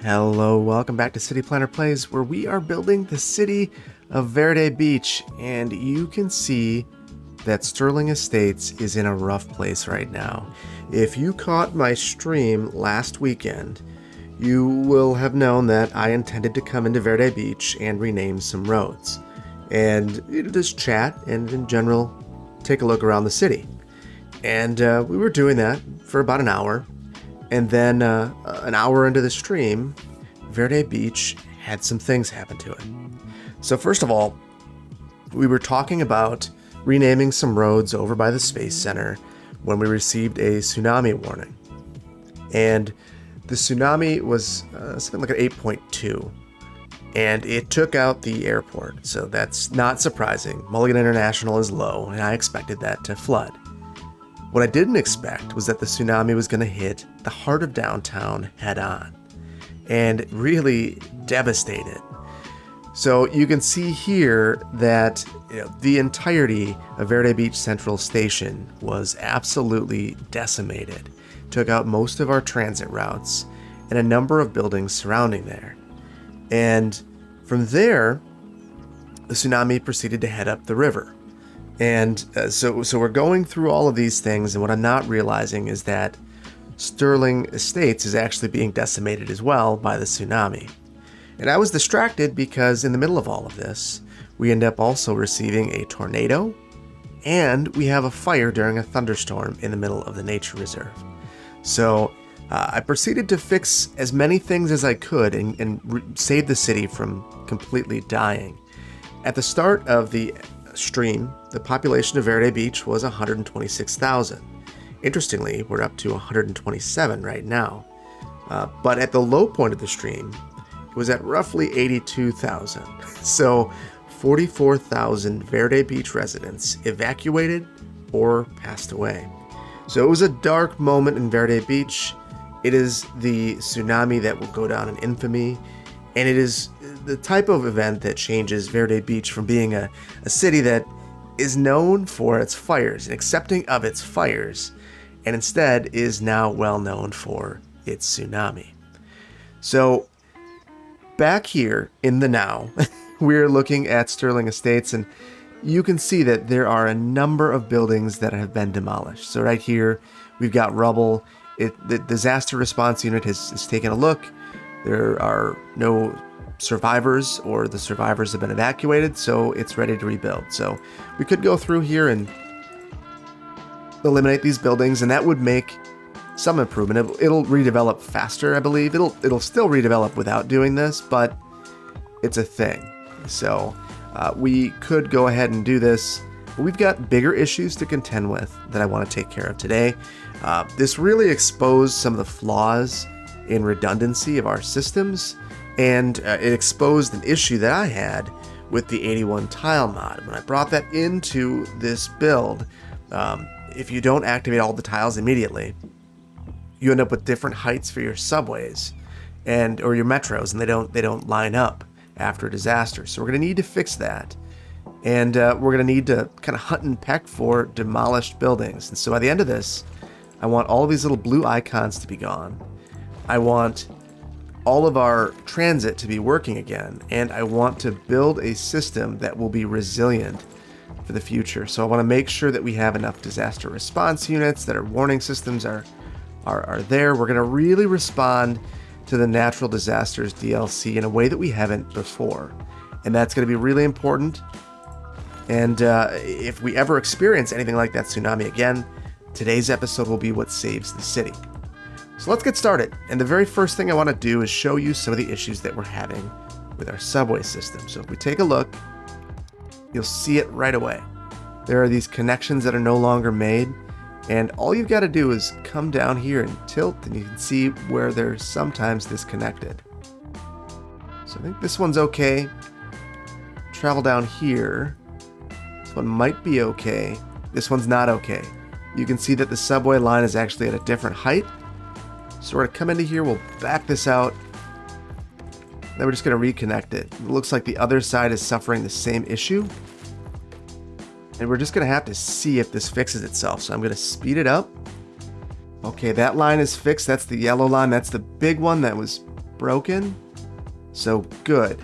Hello, welcome back to City Planner Plays, where we are building the city of Verde Beach, and you can see that Sterling Estates is in a rough place right now. If you caught my stream last weekend, you will have known that I intended to come into Verde Beach and rename some roads, and just chat and in general take a look around the city. And we were doing that for about an hour. And then an hour into the stream, Verde Beach had some things happen to it. So first of all, we were talking about renaming some roads over by the Space Center when we received a tsunami warning. And the tsunami was something like an 8.2. And it took out the airport. So that's not surprising. Mulligan International is low, and I expected that to flood. What I didn't expect was that the tsunami was going to hit the heart of downtown head on and really devastate it. So you can see here that the entirety of Verde Beach Central Station was absolutely decimated. Took out most of our transit routes and a number of buildings surrounding there. And from there, the tsunami proceeded to head up the river. And so we're going through all of these things, and what I'm not realizing is that Sterling Estates is actually being decimated as well by the tsunami. And I was distracted because in the middle of all of this, we end up also receiving a tornado, and we have a fire during a thunderstorm in the middle of the nature reserve. So I proceeded to fix as many things as I could and save the city from completely dying. At the start of the stream, the population of Verde Beach was 126,000. Interestingly, we're up to 127 right now. But at the low point of the stream, it was at roughly 82,000. So 44,000 Verde Beach residents evacuated or passed away. So it was a dark moment in Verde Beach. It is the tsunami that will go down in infamy, and it is the type of event that changes Verde Beach from being a city that is known for its fires and accepting of its fires, and instead is now well known for its tsunami. So back here in the now, we're looking at Sterling Estates, and you can see that there are a number of buildings that have been demolished. So right here, we've got rubble. The disaster response unit has taken a look. There are no survivors, or the survivors have been evacuated, so it's ready to rebuild. So we could go through here and eliminate these buildings, and that would make some improvement. It'll redevelop faster, I believe. It'll still redevelop without doing this, but it's a thing. So we could go ahead and do this. But we've got bigger issues to contend with that I want to take care of today. This really exposed some of the flaws in redundancy of our systems, and it exposed an issue that I had with the 81 tile mod. When I brought that into this build, if you don't activate all the tiles immediately, you end up with different heights for your subways or your metros, and they don't line up after a disaster. So we're going to need to fix that, and we're going to need to kind of hunt and peck for demolished buildings. And so by the end of this, I want all of these little blue icons to be gone. I want all of our transit to be working again, and I want to build a system that will be resilient for the future. So I want to make sure that we have enough disaster response units, that our warning systems are there. We're going to really respond to the natural disasters DLC in a way that we haven't before, and that's going to be really important. And if we ever experience anything like that tsunami again, today's episode will be what saves the city. So let's get started. And the very first thing I want to do is show you some of the issues that we're having with our subway system. So if we take a look, you'll see it right away. There are these connections that are no longer made, and all you've got to do is come down here and tilt, and you can see where they're sometimes disconnected. So I think this one's okay. Travel down here. This one might be okay. This one's not okay. You can see that the subway line is actually at a different height. So we're going to come into here, we'll back this out, then we're just going to reconnect it. It looks like the other side is suffering the same issue. And we're just going to have to see if this fixes itself. So I'm going to speed it up. Okay, that line is fixed. That's the yellow line. That's the big one that was broken. So good.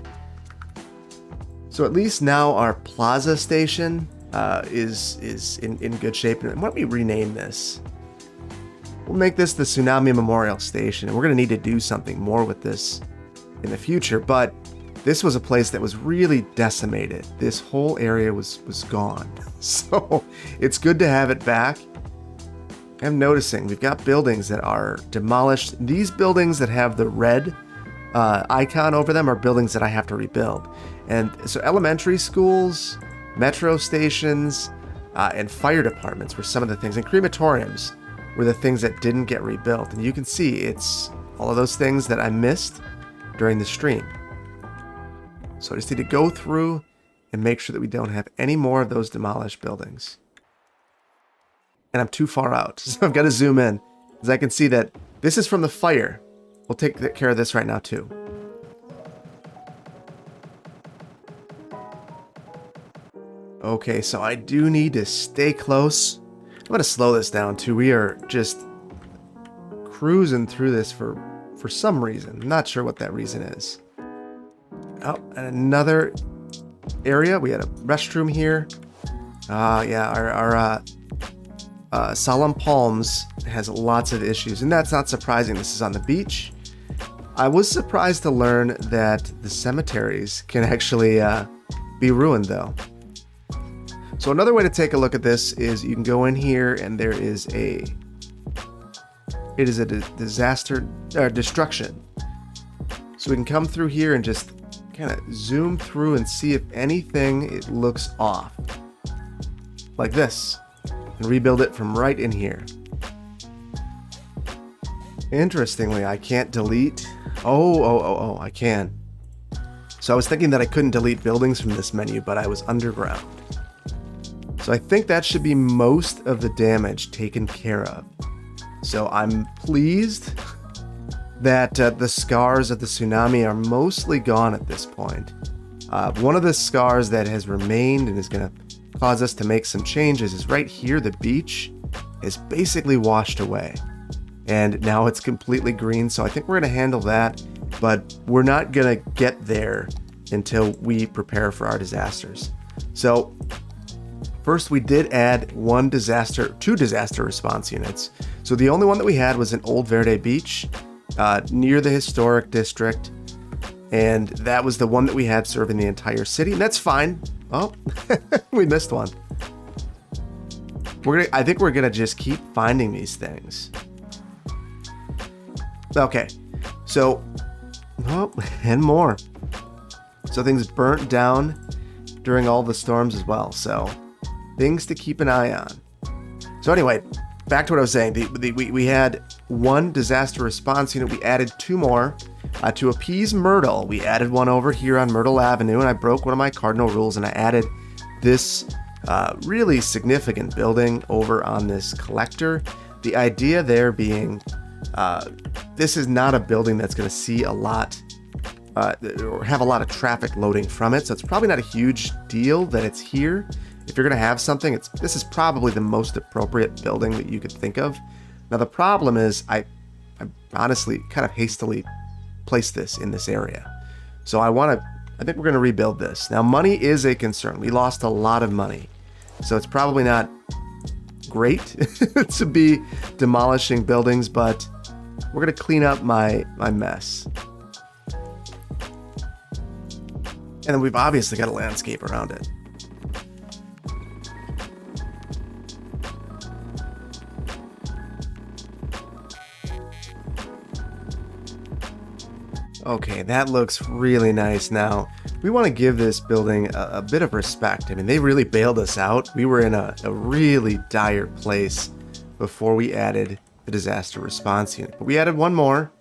So at least now our plaza station is in good shape. And why don't we rename this? We'll make this the Tsunami Memorial Station, and we're going to need to do something more with this in the future, but this was a place that was really decimated. This whole area was gone. So it's good to have it back. I'm noticing we've got buildings that are demolished. These buildings that have the red icon over them are buildings that I have to rebuild. And so elementary schools, metro stations, and fire departments were some of the things, and crematoriums were the things that didn't get rebuilt. And you can see it's all of those things that I missed during the stream. So I just need to go through and make sure that we don't have any more of those demolished buildings. And I'm too far out, so I've got to zoom in, because I can see that this is from the fire. We'll take care of this right now too. Okay, so I do need to stay close. I'm going to slow this down too. We are just cruising through this for some reason. I'm not sure what that reason is. Oh, and another area. We had a restroom here. Yeah, our Solemn Palms has lots of issues, and that's not surprising. This is on the beach. I was surprised to learn that the cemeteries can actually be ruined, though. So another way to take a look at this is you can go in here, and there is a disaster destruction. So we can come through here and just kind of zoom through and see if anything it looks off, like this, and rebuild it from right in here. Interestingly, I can't delete. Oh, I can. So I was thinking that I couldn't delete buildings from this menu, but I was underground. So I think that should be most of the damage taken care of. So I'm pleased that the scars of the tsunami are mostly gone at this point. One of the scars that has remained and is going to cause us to make some changes is right here. The beach is basically washed away, and now it's completely green. So I think we're going to handle that, but we're not going to get there until we prepare for our disasters. So first, we did add two disaster response units. So the only one that we had was in Old Verde Beach, near the historic district, and that was the one that we had serving the entire city, and that's fine. Oh, we missed one. I think we're gonna just keep finding these things. Okay, so, oh, and more. So things burnt down during all the storms as well, so things to keep an eye on. So anyway, back to what I was saying. We had one disaster response unit. We added two more. To appease Myrtle, we added one over here on Myrtle Avenue, and I broke one of my cardinal rules, and I added this really significant building over on this collector. The idea there being this is not a building that's going to see a lot or have a lot of traffic loading from it, so it's probably not a huge deal that it's here. If you're going to have something, this is probably the most appropriate building that you could think of. Now, the problem is I honestly kind of hastily placed this in this area. So I think we're going to rebuild this. Now, money is a concern. We lost a lot of money. So it's probably not great to be demolishing buildings, but we're going to clean up my mess. And then we've obviously got a landscape around it. Okay, that looks really nice. Now, we want to give this building a bit of respect. I mean, they really bailed us out. We were in a really dire place before we added the disaster response unit. But we added one more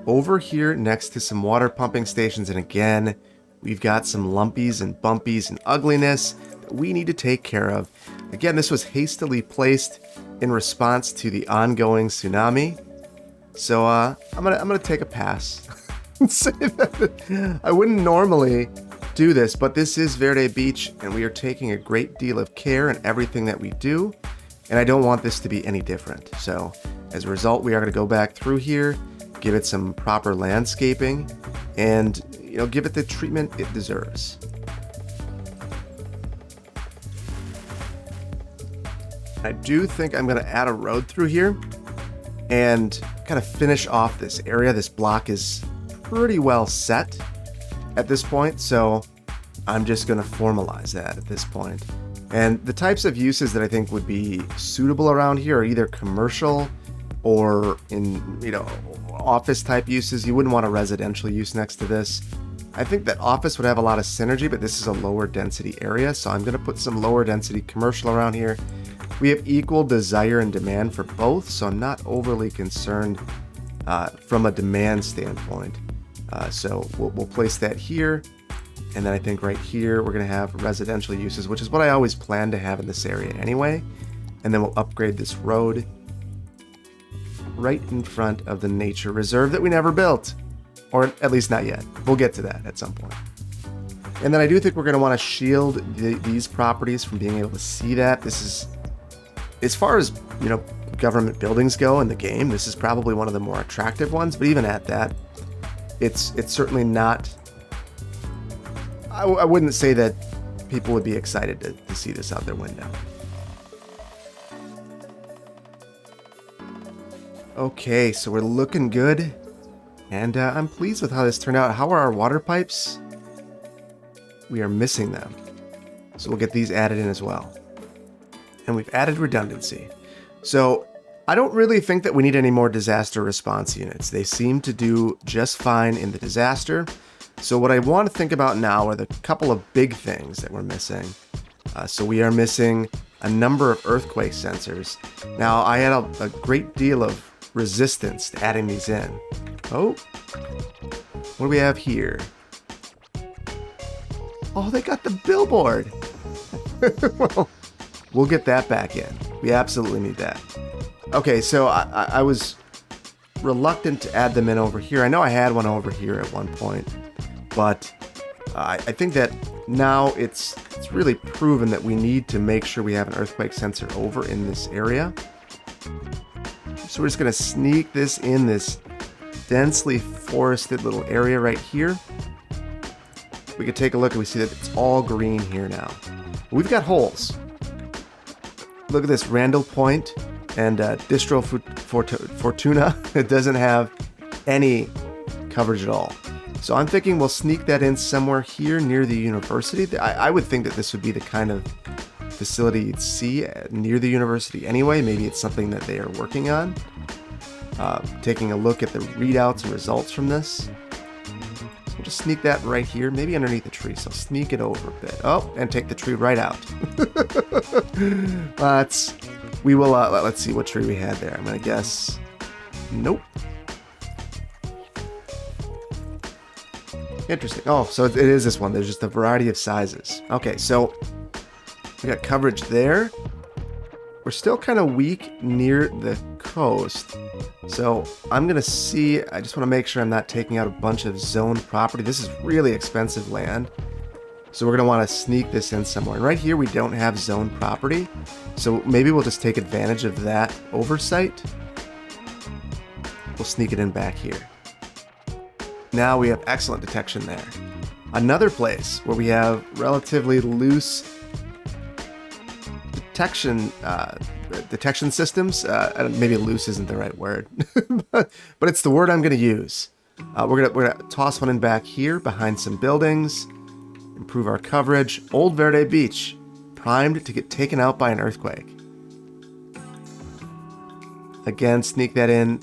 over here next to some water pumping stations. And again, we've got some lumpies and bumpies and ugliness that we need to take care of. Again, this was hastily placed in response to the ongoing tsunami. So I'm gonna take a pass. Say that I wouldn't normally do this, but this is Verde Beach, and we are taking a great deal of care in everything that we do, and I don't want this to be any different. So as a result, we are going to go back through here give it some proper landscaping, and give it the treatment it deserves. I do think I'm going to add a road through here and kind of finish off this area. This block is pretty well set at this point, so I'm just going to formalize that at this point. And the types of uses that I think would be suitable around here are either commercial or in, office type uses. You wouldn't want a residential use next to this. I think that office would have a lot of synergy, but this is a lower density area, so I'm going to put some lower density commercial around here. We have equal desire and demand for both, so I'm not overly concerned from a demand standpoint. So we'll place that here. And then I think right here, we're going to have residential uses, which is what I always plan to have in this area anyway. And then we'll upgrade this road right in front of the nature reserve that we never built, or at least not yet. We'll get to that at some point. And then I do think we're going to want to shield these properties from being able to see that. This is, as far as, government buildings go in the game, this is probably one of the more attractive ones, but even at that, it's certainly not, I wouldn't say that people would be excited to see this out their window. Okay, so we're looking good, and I'm pleased with how this turned out. How are our water pipes? We are missing them, so we'll get these added in as well. And we've added redundancy. So I don't really think that we need any more disaster response units. They seem to do just fine in the disaster. So what I want to think about now are the couple of big things that we're missing. So we are missing a number of earthquake sensors. Now, I had a great deal of resistance to adding these in. Oh, what do we have here? Oh, they got the billboard. Well, we'll get that back in. We absolutely need that. Okay, so I was reluctant to add them in over here. I know I had one over here at one point, but I think that now it's really proven that we need to make sure we have an earthquake sensor over in this area. So we're just going to sneak this in this densely forested little area right here. We can take a look and we see that it's all green here now. We've got holes. Look at this Randall Point and Distro Fortuna. It doesn't have any coverage at all. So I'm thinking we'll sneak that in somewhere here near the university. I would think that this would be the kind of facility you'd see near the university anyway. Maybe it's something that they are working on. Taking a look at the readouts and results from this. So we'll just sneak that right here, maybe underneath the tree. So sneak it over a bit. Oh, and take the tree right out. Let's see what tree we had there. I'm gonna guess, nope. Interesting. Oh, so it is this one. There's just a variety of sizes. Okay, so we got coverage there. We're still kind of weak near the coast. So I'm going to see, I just want to make sure I'm not taking out a bunch of zoned property. This is really expensive land. So we're going to want to sneak this in somewhere. And right here, we don't have zoned property. So maybe we'll just take advantage of that oversight. We'll sneak it in back here. Now we have excellent detection there. Another place where we have relatively loose detection systems. Maybe loose isn't the right word, but it's the word I'm going to use. We're gonna toss one in back here behind some buildings, improve our coverage. Old Verde Beach, primed to get taken out by an earthquake. Again, sneak that in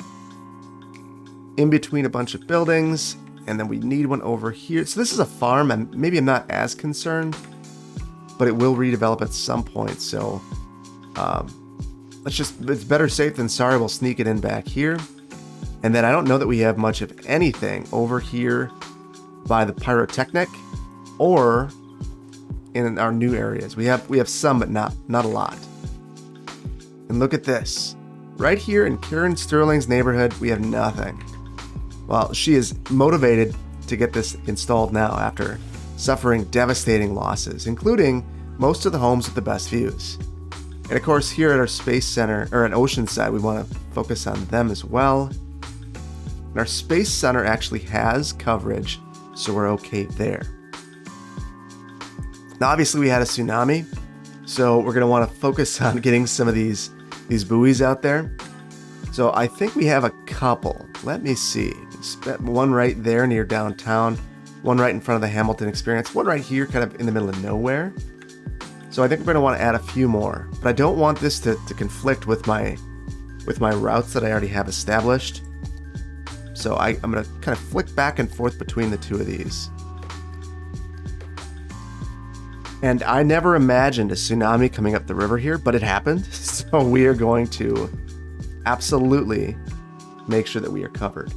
between a bunch of buildings, and then we need one over here. So this is a farm, and maybe I'm not as concerned, but it will redevelop at some point. So it's better safe than sorry. We'll sneak it in back here. And then I don't know that we have much of anything over here by the pyrotechnic or in our new areas. We have some, but not a lot. And look at this. Right here in Karen Sterling's neighborhood, we have nothing. Well, she is motivated to get this installed now after suffering devastating losses, including most of the homes with the best views. And of course, here at our Space Center, or at Oceanside, we want to focus on them as well. And our Space Center actually has coverage, so we're okay there. Now, obviously, we had a tsunami, so we're going to want to focus on getting some of these buoys out there. So I think we have a couple. Let me see. One right there near downtown, one right in front of the Hamilton Experience, one right here kind of in the middle of nowhere. So I think we're going to want to add a few more. But I don't want this to conflict with my routes that I already have established. So I'm going to kind of flick back and forth between the two of these. And I never imagined a tsunami coming up the river here, but it happened. So we are going to absolutely make sure that we are covered.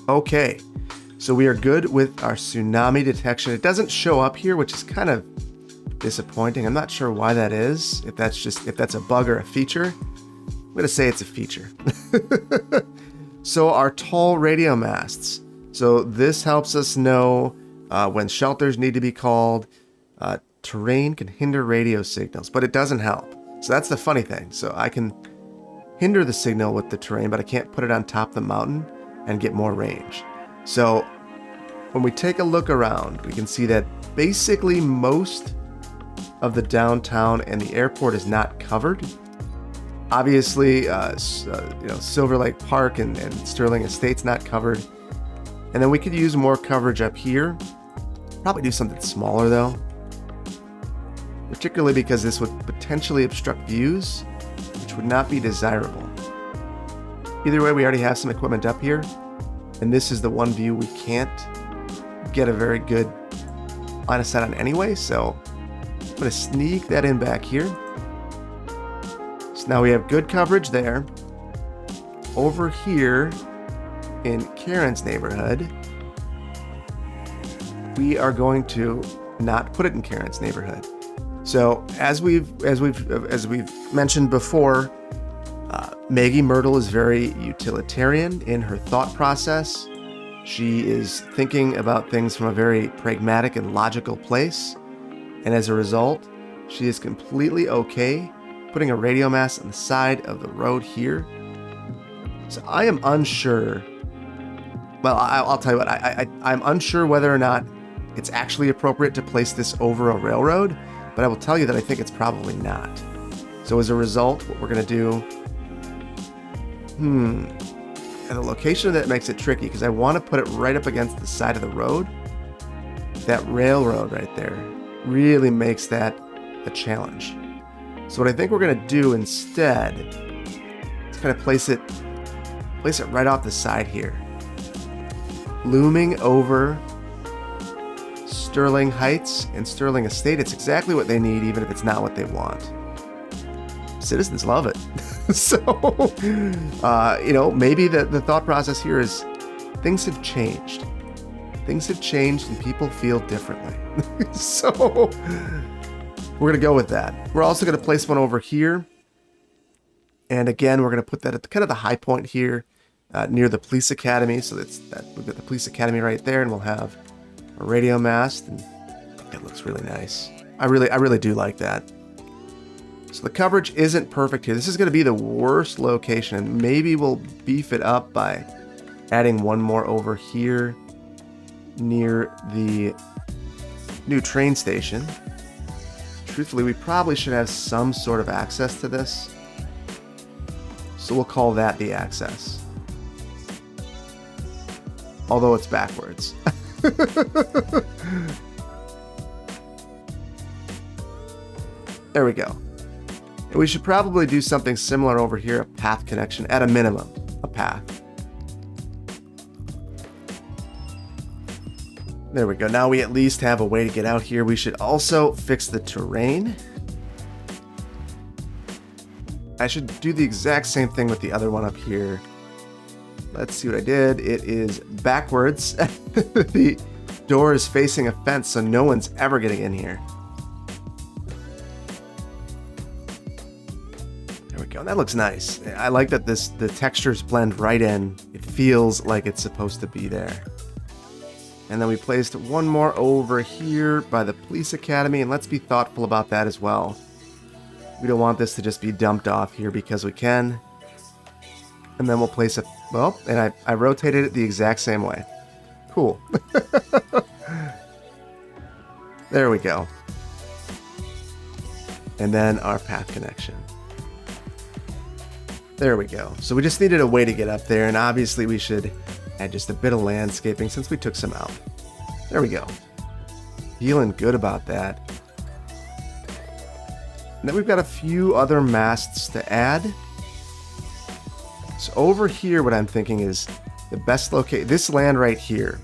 Okay, so we are good with our tsunami detection. It doesn't show up here, which is kind of disappointing. I'm not sure why that is. If that's a bug or a feature. I'm going to say it's a feature. So our tall radio masts. So this helps us know when shelters need to be called. Terrain can hinder radio signals, but it doesn't help. So that's the funny thing. So I can hinder the signal with the terrain, but I can't put it on top of the mountain and get more range. So when we take a look around, we can see that basically most of the downtown and the airport is not covered. Obviously, Silver Lake Park and Sterling Estate's not covered. And then we could use more coverage up here. Probably do something smaller though. Particularly because this would potentially obstruct views, which would not be desirable. Either way, we already have some equipment up here. And this is the one view we can't get a very good line of sight on anyway. So I'm going to sneak that in back here. So now we have good coverage there. Over here in Karen's neighborhood, we are going to not put it in Karen's neighborhood. So as we've mentioned before, Maggie Myrtle is very utilitarian in her thought process. She is thinking about things from a very pragmatic and logical place. And as a result, she is completely okay putting a radio mast on the side of the road here. So I am unsure. Well, I'll tell you what, I'm unsure whether or not it's actually appropriate to place this over a railroad, but I will tell you that I think it's probably not. So as a result, what we're going to do, at a location that makes it tricky, because I want to put it right up against the side of the road. That railroad right there really makes that a challenge. So what I think we're going to do instead is kind of place it right off the side here. Looming over Sterling Heights and Sterling Estate. It's exactly what they need, even if it's not what they want. Citizens love it. So, maybe the thought process here is things have changed. Things have changed and people feel differently. So, we're going to go with that. We're also going to place one over here. And again, we're going to put that at kind of the high point here near the police academy. So we've got the police academy right there, and we'll have a radio mast. And I think that looks really nice. I really do like that. So the coverage isn't perfect here. This is going to be the worst location. And maybe we'll beef it up by adding one more over here near the new train station. Truthfully, we probably should have some sort of access to this. So we'll call that the access. Although it's backwards. There we go. And we should probably do something similar over here, a path connection, at a minimum, a path. There we go. Now we at least have a way to get out here. We should also fix the terrain. I should do the exact same thing with the other one up here. Let's see what I did. It is backwards. The door is facing a fence, so no one's ever getting in here. There we go. That looks nice. I like that the textures blend right in. It feels like it's supposed to be there. And then we placed one more over here by the police academy, and let's be thoughtful about that as well. We don't want this to just be dumped off here because we can. And then we'll place it, well, and I rotated it the exact same way. Cool. There we go. And then our path connection. There we go. So we just needed a way to get up there, and obviously we should add just a bit of landscaping since we took some out. There we go. Feeling good about that. And then we've got a few other masts to add. So over here, what I'm thinking is the best location. This land right here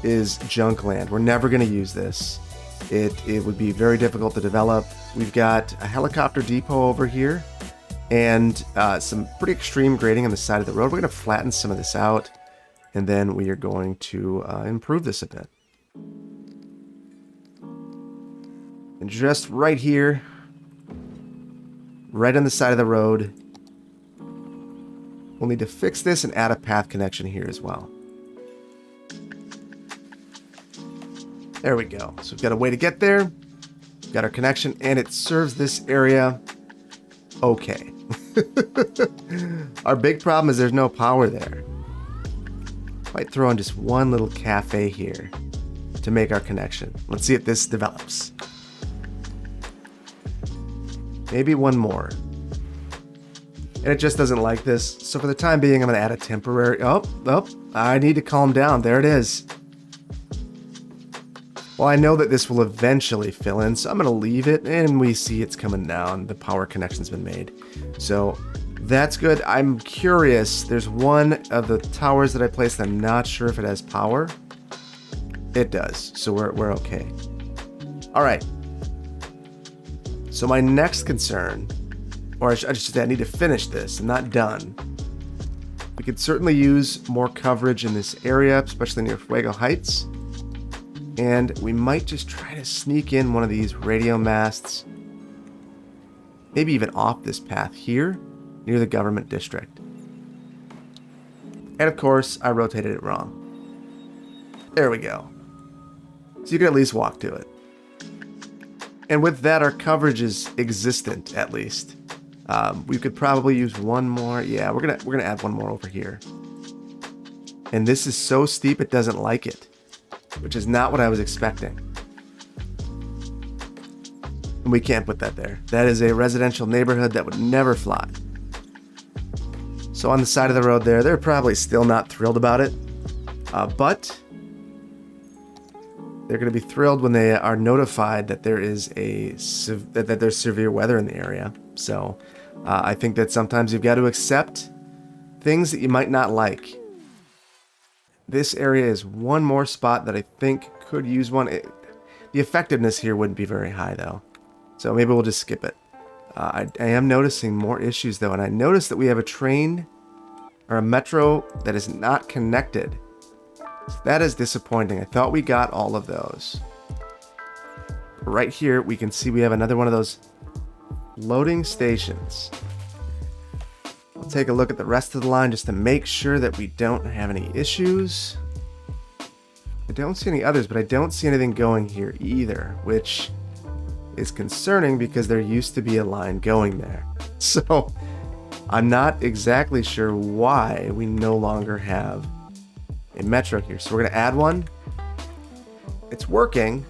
is junk land. We're never going to use this. It would be very difficult to develop. We've got a helicopter depot over here and some pretty extreme grading on the side of the road. We're going to flatten some of this out, and then we are going to improve this a bit. And just right here, right on the side of the road, we'll need to fix this and add a path connection here as well. There we go. So we've got a way to get there. We've got our connection, and it serves this area okay. Our big problem is there's no power there. Might throw in just one little cafe here to make our connection. Let's see if this develops. Maybe one more. And it just doesn't like this. So for the time being, I'm going to add a temporary... Oh, I need to calm down. There it is. Well, I know that this will eventually fill in, so I'm going to leave it, and we see it's coming down. The power connection's been made. So that's good. I'm curious. There's one of the towers that I placed. I'm not sure if it has power. It does, so we're okay. All right. So my next concern, or I need to finish this. I'm not done. We could certainly use more coverage in this area, especially near Fuego Heights. And we might just try to sneak in one of these radio masts, maybe even off this path here, near the government district. And of course, I rotated it wrong. There we go. So you can at least walk to it. And with that, our coverage is existent, at least. We could probably use one more. Yeah, we're gonna add one more over here. And this is so steep it doesn't like it, which is not what I was expecting. And we can't put that there. That is a residential neighborhood that would never fly. So on the side of the road there, they're probably still not thrilled about it. But they're going to be thrilled when they are notified that there is that there's severe weather in the area. So I think that sometimes you've got to accept things that you might not like. This area is one more spot that I think could use one. The effectiveness here wouldn't be very high, though. So maybe we'll just skip it. I am noticing more issues, though. And I noticed that we have a train or a metro that is not connected. So that is disappointing. I thought we got all of those. Right here, we can see we have another one of those loading stations. I'll take a look at the rest of the line just to make sure that we don't have any issues. I don't see any others, but I don't see anything going here either, which is concerning because there used to be a line going there. So I'm not exactly sure why we no longer have a metro here. So we're going to add one. It's working.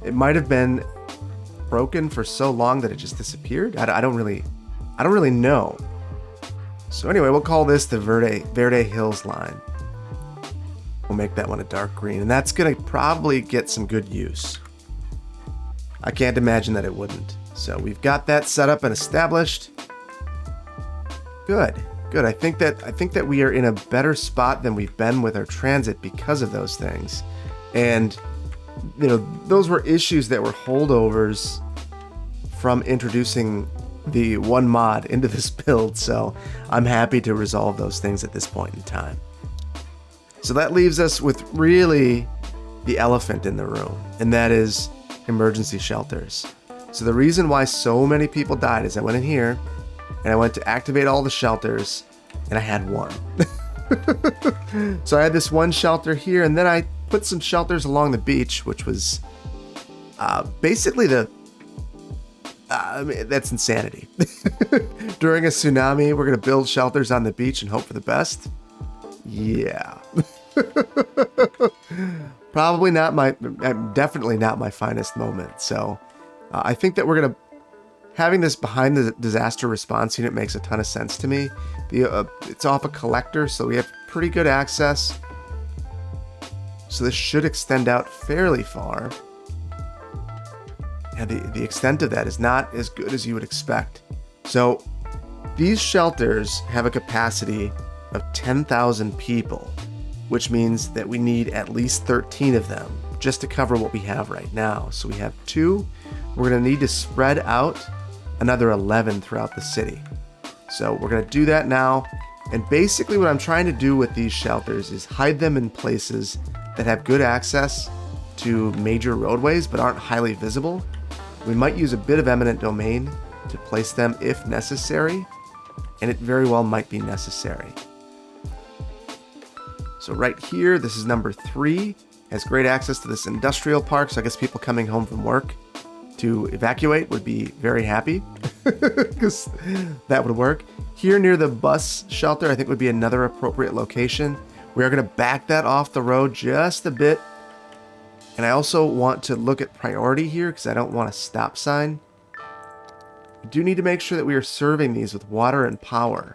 It might have been broken for so long that it just disappeared. I don't really know. So anyway, we'll call this the Verde Hills line. We'll make that one a dark green, and that's going to probably get some good use. I can't imagine that it wouldn't. So we've got that set up and established. Good. I think that we are in a better spot than we've been with our transit because of those things. And those were issues that were holdovers from introducing the one mod into this build, so I'm happy to resolve those things at this point in time. So that leaves us with really the elephant in the room, and that is emergency shelters. So the reason why so many people died is I went in here and I went to activate all the shelters and I had one. So I had this one shelter here, and then I put some shelters along the beach, which was basically I mean, that's insanity. During a tsunami, we're going to build shelters on the beach and hope for the best? Yeah. Probably not definitely not my finest moment. So I think that we're going to, having this behind the disaster response unit makes a ton of sense to me. It's off a collector, so we have pretty good access. So this should extend out fairly far. And the extent of that is not as good as you would expect. So these shelters have a capacity of 10,000 people, which means that we need at least 13 of them just to cover what we have right now. So we have 2. We're going to need to spread out another 11 throughout the city. So we're going to do that now. And basically what I'm trying to do with these shelters is hide them in places that have good access to major roadways but aren't highly visible. We might use a bit of eminent domain to place them if necessary, and it very well might be necessary. So right here, this is number 3, has great access to this industrial park, so I guess people coming home from work to evacuate would be very happy, because that would work. Here near the bus shelter, I think would be another appropriate location. We are going to back that off the road just a bit. And I also want to look at priority here because I don't want a stop sign. We do need to make sure that we are serving these with water and power.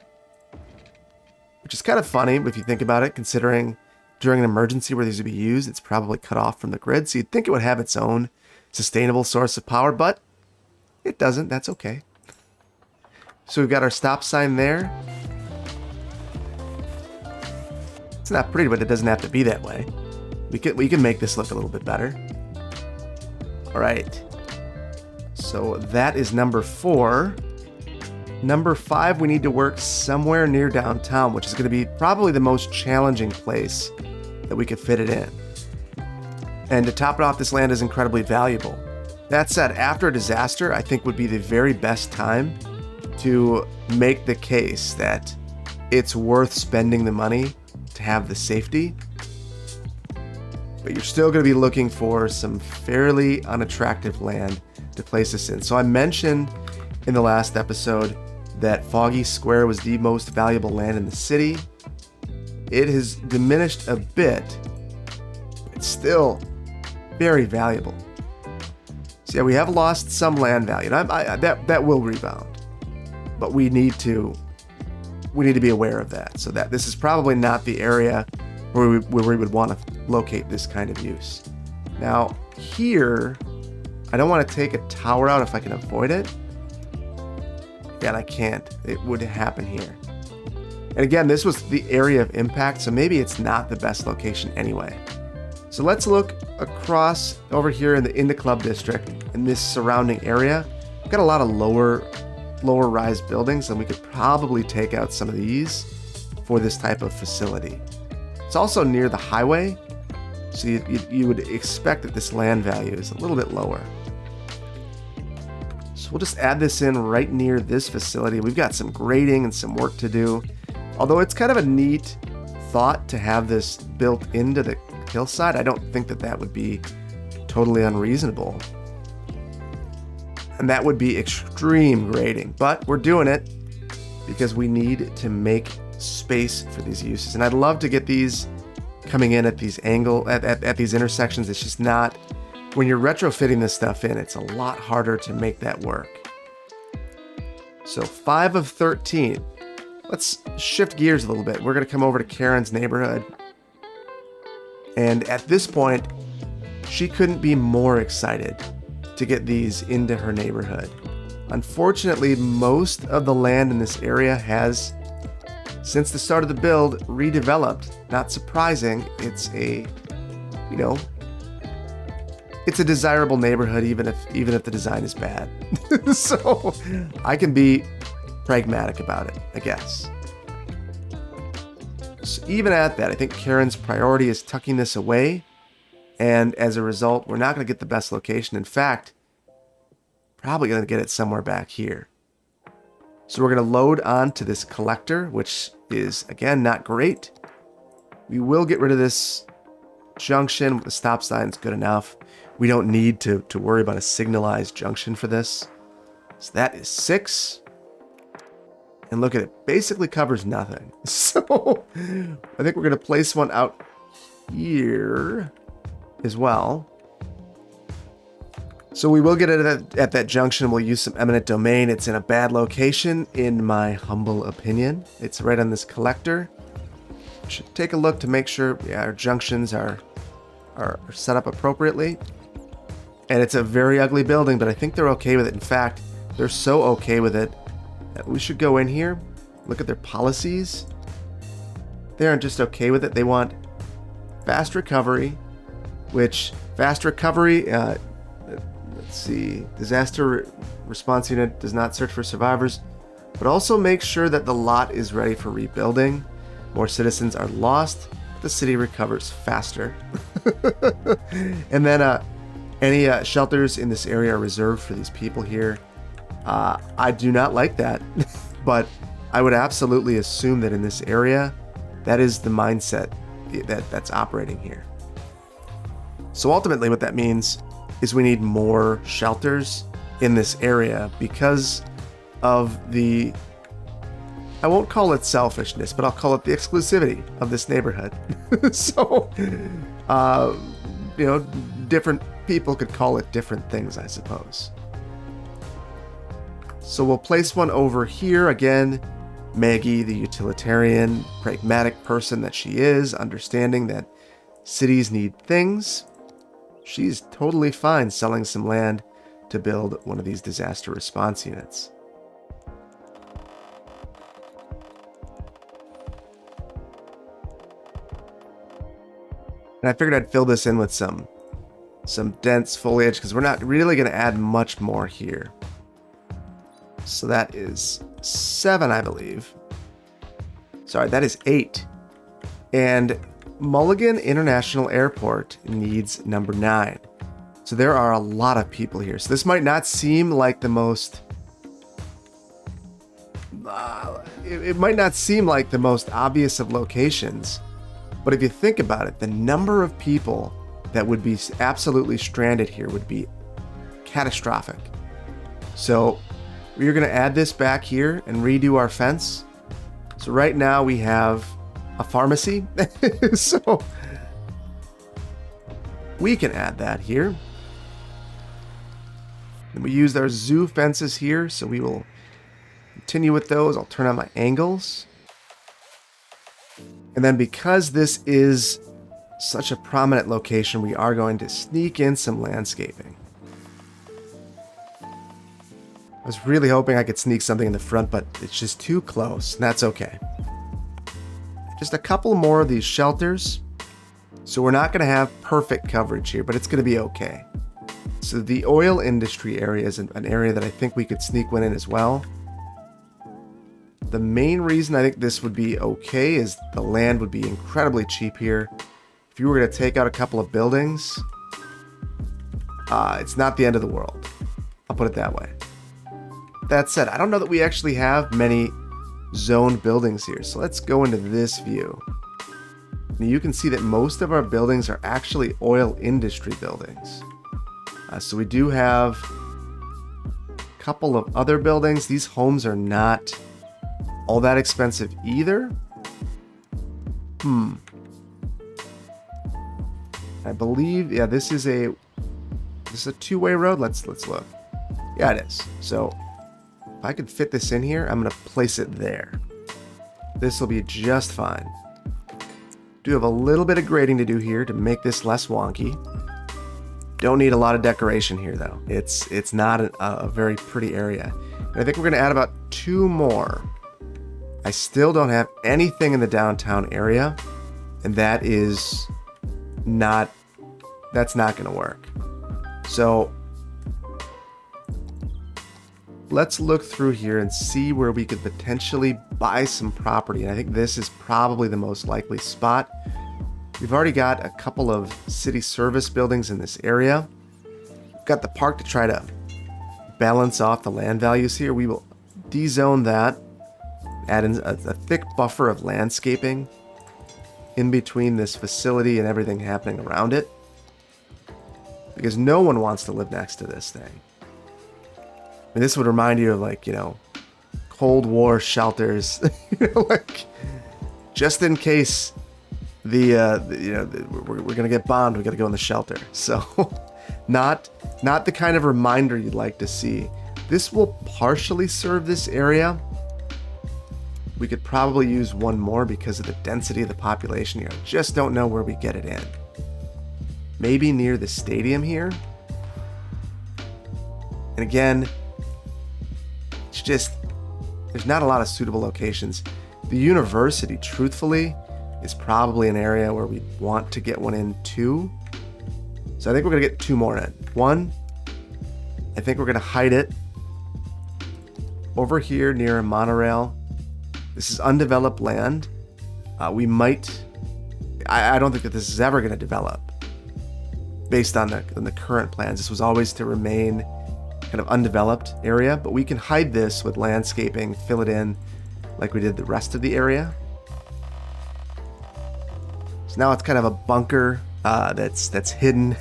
Which is kind of funny if you think about it, considering during an emergency where these would be used, it's probably cut off from the grid. So you'd think it would have its own sustainable source of power, but it doesn't. That's okay. So we've got our stop sign there. It's not pretty, but it doesn't have to be that way. We can make this look a little bit better. All right. So that is number 4. Number 5, we need to work somewhere near downtown, which is going to be probably the most challenging place that we could fit it in. And to top it off, this land is incredibly valuable. That said, after a disaster, I think would be the very best time to make the case that it's worth spending the money to have the safety. But you're still going to be looking for some fairly unattractive land to place this in. So I mentioned in the last episode that Foggy Square was the most valuable land in the city. It has diminished a bit. It's still very valuable. So yeah, we have lost some land value. And that will rebound. But we need to be aware of that. So that this is probably not the area where we would want to locate this kind of use. Now here, I don't want to take a tower out if I can avoid it. Again, I can't. It would happen here. And again, this was the area of impact, so maybe it's not the best location anyway. So let's look across over here in the club district, in this surrounding area. We've got a lot of lower rise buildings, and we could probably take out some of these for this type of facility. It's also near the highway, so you would expect that this land value is a little bit lower. So we'll just add this in right near this facility. We've got some grading and some work to do. Although it's kind of a neat thought to have this built into the hillside, I don't think that would be totally unreasonable. And that would be extreme grading, but we're doing it because we need to make space for these uses. And I'd love to get these coming in at these at these intersections. It's just not, when you're retrofitting this stuff in, it's a lot harder to make that work. So 5 of 13. Let's shift gears a little bit. We're going to come over to Karen's neighborhood. And at this point, she couldn't be more excited to get these into her neighborhood. Unfortunately, most of the land in this area has, since the start of the build, redeveloped. Not surprising. It's it's a desirable neighborhood, even if the design is bad. So I can be pragmatic about it, I guess. So even at that, I think Karen's priority is tucking this away. And as a result, we're not going to get the best location. In fact, probably going to get it somewhere back here. So we're going to load onto this collector, which is, again, not great. We will get rid of this junction with the stop sign. It's good enough. We don't need to worry about a signalized junction for this. So that is 6. And look at it, basically covers nothing. So I think we're going to place one out here as well. So we will get it at that junction. We'll use some eminent domain. It's in a bad location, in my humble opinion. It's right on this collector. Should take a look to make sure our junctions are set up appropriately. And it's a very ugly building, but I think they're okay with it. In fact, they're so okay with it that we should go in here, look at their policies. They aren't just okay with it. They want fast recovery, which fast recovery, let's see, disaster response unit does not search for survivors, but also make sure that the lot is ready for rebuilding. More citizens are lost, the city recovers faster. And then any shelters in this area are reserved for these people here. I do not like that, but I would absolutely assume that in this area, that is the mindset that's operating here. So ultimately what that means is we need more shelters in this area because of the, I won't call it selfishness, but I'll call it the exclusivity of this neighborhood. So, different people could call it different things, I suppose. So we'll place one over here. Again, Maggie, the utilitarian, pragmatic person that she is, understanding that cities need things. She's totally fine selling some land to build one of these disaster response units. And I figured I'd fill this in with some dense foliage because we're not really going to add much more here. So that is 7, I believe. Sorry, that is 8. And Mulligan International Airport needs number 9. So there are a lot of people here. So this might not seem like the most... it might not seem like the most obvious of locations. But if you think about it, the number of people that would be absolutely stranded here would be catastrophic. So we're going to add this back here and redo our fence. So right now we have a pharmacy. So we can add that here. And we used our zoo fences here, so we will continue with those. I'll turn on my angles. And then because this is such a prominent location, we are going to sneak in some landscaping. I was really hoping I could sneak something in the front, but it's just too close, and that's okay. Just a couple more of these shelters. So we're not going to have perfect coverage here, but it's going to be okay. So the oil industry area is an area that I think we could sneak one in as well. The main reason I think this would be okay is the land would be incredibly cheap here. If you were going to take out a couple of buildings, it's not the end of the world. I'll put it that way. That said, I don't know that we actually have many zoned buildings here. So let's go into this view. Now you can see that most of our buildings are actually oil industry buildings. So we do have a couple of other buildings. These homes are not all that expensive either. I believe, yeah, this is a two-way road. Let's look. Yeah, it is. So if I could fit this in here, I'm going to place it there. This will be just fine. Do have a little bit of grading to do here to make this less wonky. Don't need a lot of decoration here, though. It's not a very pretty area. And I think we're going to add about 2 more. I still don't have anything in the downtown area, and that's not going to work. So let's look through here and see where we could potentially buy some property. And I think this is probably the most likely spot. We've already got a couple of city service buildings in this area. We've got the park to try to balance off the land values here. We will dezone that, add in a thick buffer of landscaping in between this facility and everything happening around it, because no one wants to live next to this thing. mean, this would remind you of like, Cold War shelters, like just in case we're gonna get bombed, we gotta go in the shelter. So not the kind of reminder you'd like to see. This will partially serve this area. We could probably use one more because of the density of the population here. I just don't know where we get it in. Maybe near the stadium here. And again, it's just, there's not a lot of suitable locations. The university, truthfully, is probably an area where we want to get one in too. So I think we're gonna get two more in. One, I think we're gonna hide it over here near a monorail. This is undeveloped land. We might, I don't think that this is ever gonna develop based on the current plans. This was always to remain kind of undeveloped area, but we can hide this with landscaping, fill it in like we did the rest of the area. So now it's kind of a bunker that's hidden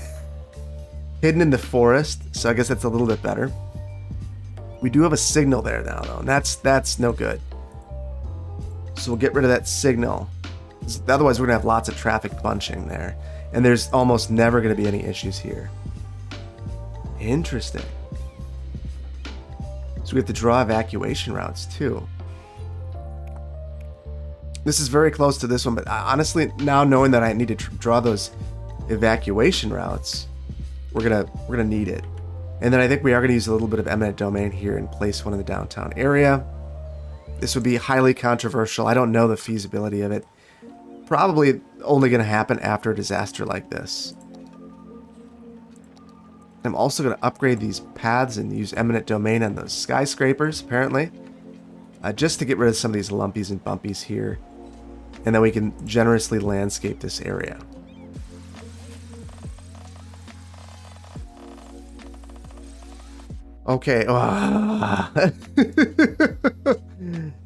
in the forest. So I guess that's a little bit better. We do have a signal there now though, and that's no good. So we'll get rid of that signal. Otherwise we're gonna have lots of traffic bunching there, and there's almost never gonna be any issues here. Interesting. So we have to draw evacuation routes too. This is very close to this one, but honestly, now knowing that I need to draw those evacuation routes, we're gonna need it. And then I think we are gonna use a little bit of eminent domain here and place one in the downtown area. This would be highly controversial. I don't know the feasibility of it. Probably only gonna happen after a disaster like this. I'm also going to upgrade these paths and use eminent domain on those skyscrapers, apparently. Just to get rid of some of these lumpies and bumpies here. And then we can generously landscape this area. Okay.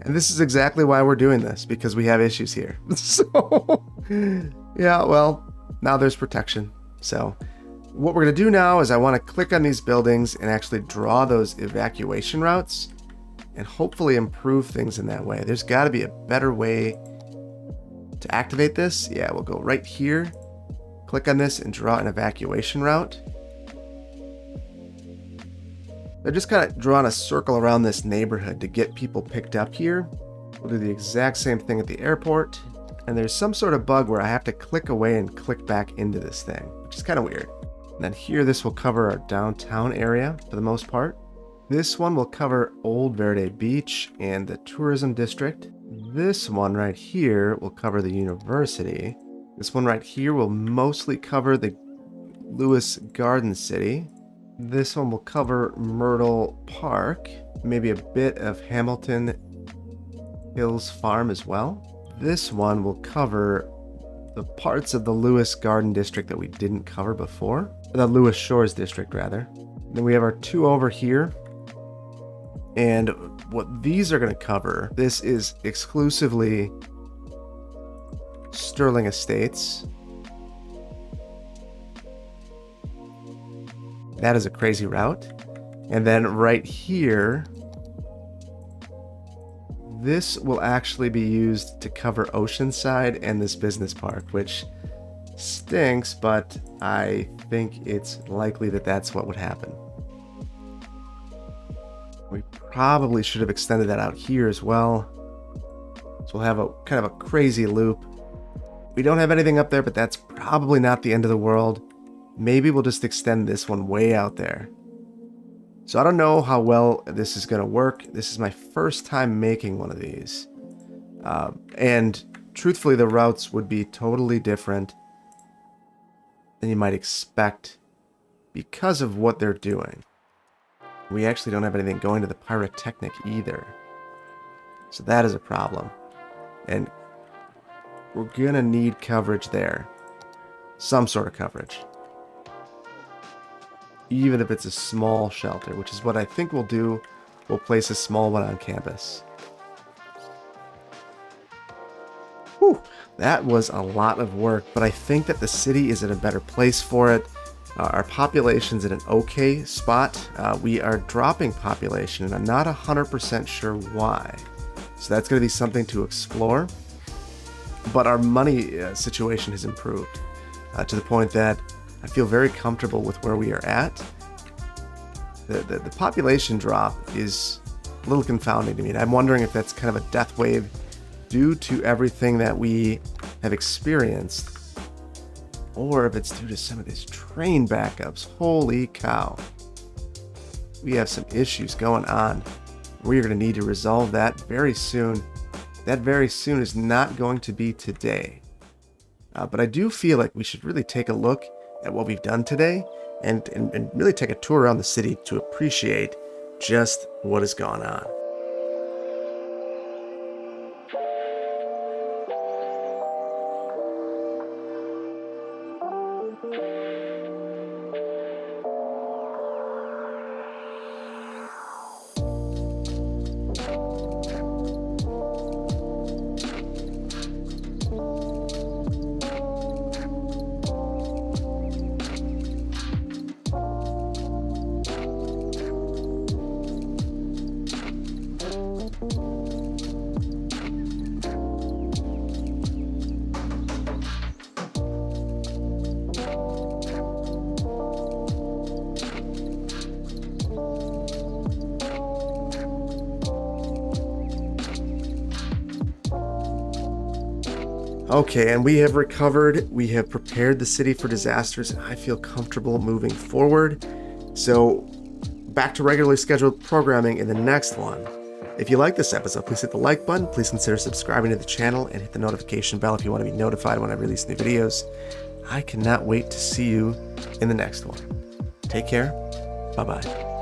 And this is exactly why we're doing this, because we have issues here. So, yeah, well, now there's protection. So what we're going to do now is I want to click on these buildings and actually draw those evacuation routes and hopefully improve things in that way. There's got to be a better way to activate this. Yeah, we'll go right here, click on this and draw an evacuation route. They're just kind of drawing a circle around this neighborhood to get people picked up here. We'll do the exact same thing at the airport. And there's some sort of bug where I have to click away and click back into this thing, which is kind of weird. And then here, this will cover our downtown area for the most part. This one will cover Old Verde Beach and the tourism district. This one right here will cover the university. This one right here will mostly cover the Lewis Garden City. This one will cover Myrtle Park, maybe a bit of Hamilton Hills Farm as well. This one will cover the parts of the Lewis Garden District that we didn't cover before. The Lewis Shores District, rather. Then we have our two over here. And what these are going to cover, this is exclusively Sterling Estates. That is a crazy route. And then right here, this will actually be used to cover Oceanside and this business park, which stinks, but I think it's likely that that's what would happen. We probably should have extended that out here as well. So we'll have a kind of a crazy loop. We don't have anything up there, but that's probably not the end of the world. Maybe we'll just extend this one way out there. So I don't know how well this is going to work. This is my first time making one of these. And truthfully, the routes would be totally different than you might expect because of what they're doing. We actually don't have anything going to the Pyrotechnic either. So that is a problem. And we're going to need coverage there. Some sort of coverage. Even if it's a small shelter, which is what I think we'll do. We'll place a small one on campus. Whew, that was a lot of work, but I think that the city is in a better place for it. Our population's in an okay spot. We are dropping population, and I'm not 100% sure why. So that's going to be something to explore. But our money situation has improved to the point that I feel very comfortable with where we are at. The population drop is a little confounding to me. And I'm wondering if that's kind of a death wave due to everything that we have experienced, or if it's due to some of these train backups. Holy cow. We have some issues going on. We're going to need to resolve that very soon. That very soon is not going to be today. But I do feel like we should really take a look at what we've done today and really take a tour around the city to appreciate just what has gone on. Okay, and we have recovered. We have prepared the city for disasters, and I feel comfortable moving forward. So, back to regularly scheduled programming in the next one. If you like this episode, please hit the like button. Please consider subscribing to the channel and hit the notification bell if you want to be notified when I release new videos. I cannot wait to see you in the next one. Take care. Bye-bye.